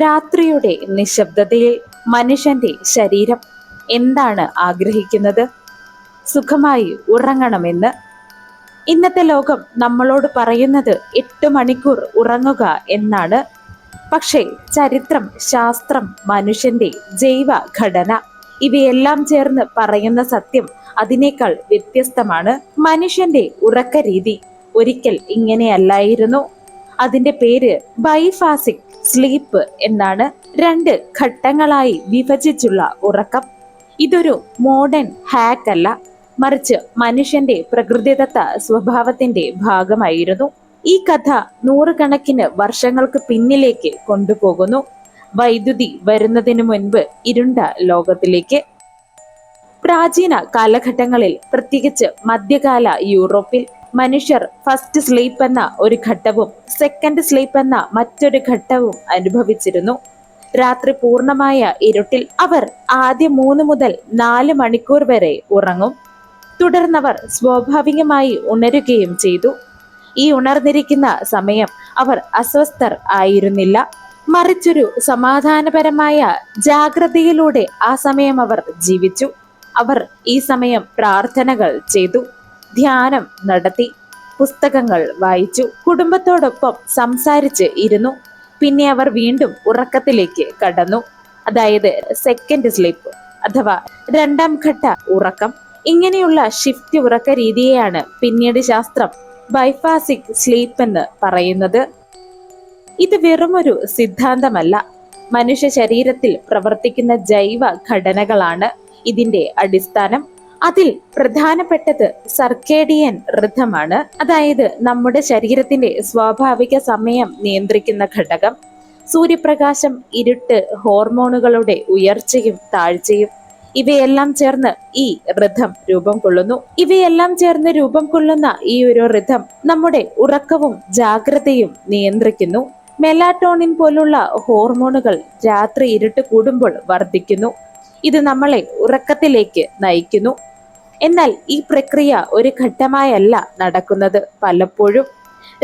രാത്രിയുടെ നിശബ്ദതയിൽ മനുഷ്യന്റെ ശരീരം എന്താണ് ആഗ്രഹിക്കുന്നത്? സുഖമായി ഉറങ്ങണമെന്ന്. ഇന്നത്തെ ലോകം നമ്മളോട് പറയുന്നത് 8 മണിക്കൂർ ഉറങ്ങുക എന്നാണ്. പക്ഷേ ചരിത്രം, ശാസ്ത്രം, മനുഷ്യന്റെ ജൈവ ഘടന ഇവയെല്ലാം ചേർന്ന് പറയുന്ന സത്യം അതിനേക്കാൾ വ്യത്യസ്തമാണ്. മനുഷ്യന്റെ ഉറക്ക രീതി ഒരിക്കൽ ഇങ്ങനെയല്ലായിരുന്നു. അതിന്റെ പേര് ബൈഫാസിക് സ്ലീപ്പ് എന്നാണ്. 2 ഘട്ടങ്ങളായി വിഭജിച്ചുള്ള ഉറക്കം. ഇതൊരു മോഡേൺ ഹാക്ക് അല്ല, മറിച്ച് മനുഷ്യന്റെ പ്രകൃതിദത്ത സ്വഭാവത്തിന്റെ ഭാഗമായിരുന്നു. ഈ കഥ നൂറുകണക്കിന് വർഷങ്ങൾക്ക് പിന്നിലേക്ക് കൊണ്ടുപോകുന്നു. വൈദ്യുതി വരുന്നതിനു മുൻപ് ഇരുണ്ട ലോകത്തിലേക്ക്. പ്രാചീന കാലഘട്ടങ്ങളിൽ, പ്രത്യേകിച്ച് മധ്യകാല യൂറോപ്പിൽ, മനുഷ്യർ ഫസ്റ്റ് സ്ലീപ്പ് എന്ന ഒരു ഘട്ടവും സെക്കൻഡ് സ്ലീപ്പ് എന്ന മറ്റൊരു ഘട്ടവും അനുഭവിച്ചിരുന്നു. രാത്രി പൂർണ്ണമായ ഇരുട്ടിൽ അവർ ആദ്യ 3 മുതൽ 4 മണിക്കൂർ വരെ ഉറങ്ങും. തുടർന്നവർ സ്വാഭാവികമായി ഉണരുകയും ചെയ്തു. ഈ ഉണർന്നിരിക്കുന്ന സമയം അവർ അസ്വസ്ഥർ ആയിരുന്നില്ല, മറിച്ചൊരു സമാധാനപരമായ ജാഗ്രതയിലൂടെ ആ സമയം അവർ ജീവിച്ചു. അവർ ഈ സമയം പ്രാർത്ഥനകൾ ചെയ്തു, ധ്യാനം നടത്തി, പുസ്തകങ്ങൾ വായിച്ചു, കുടുംബത്തോടൊപ്പം സംസാരിച്ച് ഇരുന്നു. പിന്നെ അവർ വീണ്ടും ഉറക്കത്തിലേക്ക് കടന്നു, അതായത് സെക്കൻഡ് സ്ലീപ്പ് അഥവാ 2ാം ഘട്ട ഉറക്കം. ഇങ്ങനെയുള്ള ഷിഫ്റ്റ് ഉറക്ക രീതിയെയാണ് പിന്നീട് ശാസ്ത്രം ബൈഫാസിക് സ്ലീപ്പ് എന്ന് പറയുന്നത്. ഇത് വെറുമൊരു സിദ്ധാന്തമല്ല, മനുഷ്യ ശരീരത്തിൽ പ്രവർത്തിക്കുന്ന ജൈവ ഘടനകളാണ് ഇതിന്റെ അടിസ്ഥാനം. അതിൽ പ്രധാനപ്പെട്ടത് സർക്കേഡിയൻ റിഥമാണ്, അതായത് നമ്മുടെ ശരീരത്തിന്റെ സ്വാഭാവിക സമയം നിയന്ത്രിക്കുന്ന ഘടകം. സൂര്യപ്രകാശം, ഇരുട്ട്, ഹോർമോണുകളുടെ ഉയർച്ചയും താഴ്ചയും ഇവയെല്ലാം ചേർന്ന് ഈ റിഥം രൂപം കൊള്ളുന്നു. ഇവയെല്ലാം ചേർന്ന് രൂപം കൊള്ളുന്ന ഈ ഒരു റിഥം നമ്മുടെ ഉറക്കവും ജാഗ്രതയും നിയന്ത്രിക്കുന്നു. മെലാറ്റോണിൻ പോലുള്ള ഹോർമോണുകൾ രാത്രി ഇരുട്ട് കൂടുമ്പോൾ വർദ്ധിക്കുന്നു. ഇത് നമ്മളെ ഉറക്കത്തിലേക്ക് നയിക്കുന്നു. എന്നാൽ ഈ പ്രക്രിയ ഒരു ഘട്ടമായല്ല നടക്കുന്നത്. പലപ്പോഴും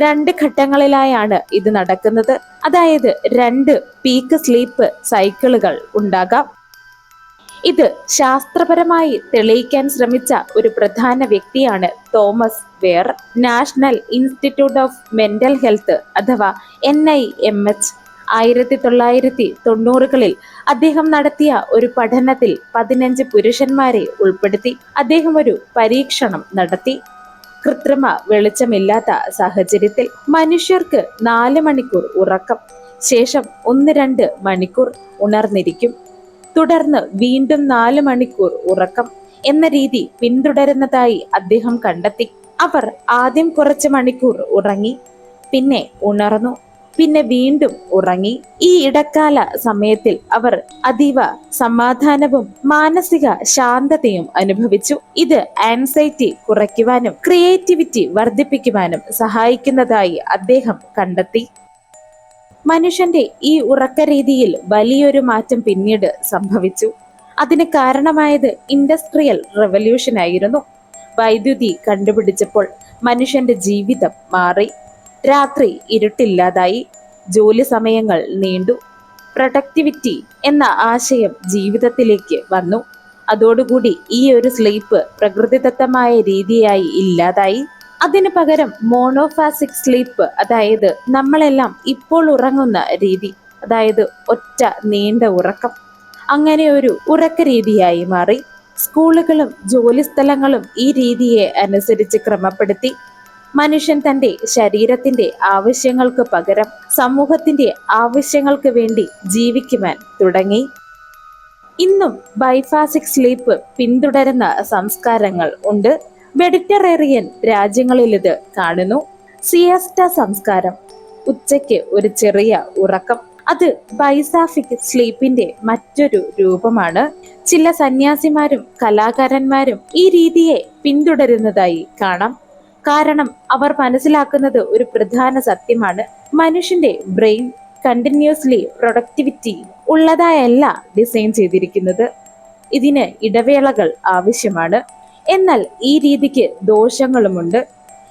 2 ഘട്ടങ്ങളിലായാണ് ഇത് നടക്കുന്നത്. അതായത് 2 പീക്ക് സ്ലീപ്പ് സൈക്കിളുകൾ ഉണ്ടാകാം. ഇത് ശാസ്ത്രപരമായി തെളിയിക്കാൻ ശ്രമിച്ച ഒരു പ്രധാന വ്യക്തിയാണ് Thomas Wehr. National Institute of Mental Health അഥവാ NIMH 1990കളിൽ അദ്ദേഹം നടത്തിയ ഒരു പഠനത്തിൽ 15 പുരുഷന്മാരെ ഉൾപ്പെടുത്തി അദ്ദേഹം ഒരു പരീക്ഷണം നടത്തി. കൃത്രിമ വെളിച്ചമില്ലാത്ത സാഹചര്യത്തിൽ മനുഷ്യർക്ക് 4 മണിക്കൂർ ഉറക്കം, ശേഷം 1-2 മണിക്കൂർ ഉണർന്നിരിക്കും, തുടർന്ന് വീണ്ടും 4 മണിക്കൂർ ഉറക്കം എന്ന രീതി പിന്തുടരുന്നതായി അദ്ദേഹം കണ്ടെത്തി. അവർ ആദ്യം കുറച്ച് മണിക്കൂർ ഉറങ്ങി, പിന്നെ ഉണർന്നു, പിന്നെ വീണ്ടും ഉറങ്ങി. ഈ ഇടക്കാല സമയത്തിൽ അവർ അതീവ സമാധാനവും മാനസിക ശാന്തതയും അനുഭവിച്ചു. ഇത് ആൻസൈറ്റി കുറയ്ക്കുവാനും ക്രിയേറ്റിവിറ്റി വർദ്ധിപ്പിക്കുവാനും സഹായിക്കുന്നതായി അദ്ദേഹം കണ്ടെത്തി. മനുഷ്യന്റെ ഈ ഉറക്ക രീതിയിൽ വലിയൊരു മാറ്റം പിന്നീട് സംഭവിച്ചു. അതിന് കാരണമായത് ഇൻഡസ്ട്രിയൽ റെവല്യൂഷൻ ആയിരുന്നു. വൈദ്യുതി കണ്ടുപിടിച്ചപ്പോൾ മനുഷ്യന്റെ ജീവിതം മാറി. രാത്രി ഇരുട്ടില്ലാതായി, ജോലി സമയങ്ങൾ നീണ്ടു, പ്രൊഡക്ടിവിറ്റി എന്ന ആശയം ജീവിതത്തിലേക്ക് വന്നു. അതോടുകൂടി ഈ ഒരു സ്ലീപ്പ് പ്രകൃതിദത്തമായ രീതിയായി ഇല്ലാതായി. അതിനു പകരം മോണോഫാസിക് സ്ലീപ്പ്, അതായത് നമ്മളെല്ലാം ഇപ്പോൾ ഉറങ്ങുന്ന രീതി, അതായത് ഒറ്റ നീണ്ട ഉറക്കം, അങ്ങനെ ഒരു ഉറക്ക രീതിയായി മാറി. സ്കൂളുകളും ജോലിസ്ഥലങ്ങളും ഈ രീതിയെ അനുസരിച്ച് ക്രമപ്പെടുത്തി. മനുഷ്യൻ തന്റെ ശരീരത്തിന്റെ ആവശ്യങ്ങൾക്ക് പകരം സമൂഹത്തിന്റെ ആവശ്യങ്ങൾക്ക് വേണ്ടി ജീവിക്കുവാൻ തുടങ്ങി. ഇന്നും ബൈഫാസിക് സ്ലീപ്പ് പിന്തുടരുന്ന സംസ്കാരങ്ങൾ ഉണ്ട്. മെഡിറ്ററേറിയൻ രാജ്യങ്ങളിൽ ഇത് കാണുന്നു. സിയസ്റ്റ സംസ്കാരം, ഉച്ചയ്ക്ക് ഒരു ചെറിയ ഉറക്കം, അത് ബൈസാഫിക് സ്ലീപ്പിന്റെ മറ്റൊരു രൂപമാണ്. ചില സന്യാസിമാരും കലാകാരന്മാരും ഈ രീതിയെ പിന്തുടരുന്നതായി കാണാം. കാരണം അവർ മനസ്സിലാക്കുന്നത് ഒരു പ്രധാന സത്യമാണ്: മനുഷ്യന്റെ ബ്രെയിൻ കണ്ടിന്യൂസ്ലി പ്രൊഡക്ടിവിറ്റി ഉള്ളതായല്ല ഡിസൈൻ ചെയ്തിരിക്കുന്നത്. ഇതിന് ഇടവേളകൾ ആവശ്യമാണ്. എന്നാൽ ഈ രീതിക്ക് ദോഷങ്ങളുമുണ്ട്.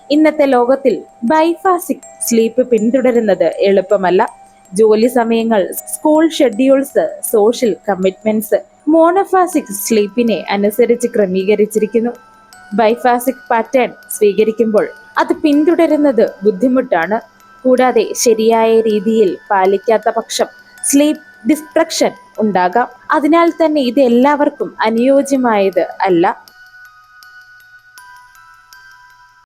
ഇന്നത്തെ ലോകത്തിൽ ബൈഫാസിക് സ്ലീപ്പ് പിന്തുടരുന്നത് എളുപ്പമല്ല. ജോലി സമയങ്ങൾ, സ്കൂൾ ഷെഡ്യൂൾസ്, സോഷ്യൽ കമ്മിറ്റ്മെന്റ്സ് മോണോഫാസിക് സ്ലീപ്പിനെ അനുസരിച്ച് ക്രമീകരിച്ചിരിക്കുന്നു. ബൈഫാസിക് പാറ്റേൺ സ്വീകരിക്കുമ്പോൾ അത് പിന്തുടരുന്നത് ബുദ്ധിമുട്ടാണ്. കൂടാതെ ശരിയായ രീതിയിൽ പാലിക്കാത്ത പക്ഷം സ്ലീപ്പ് ഡിസ്ട്രക്ഷൻ ഉണ്ടാകാം. അതിനാൽ തന്നെ ഇത് എല്ലാവർക്കും അനുയോജ്യമായത് അല്ല.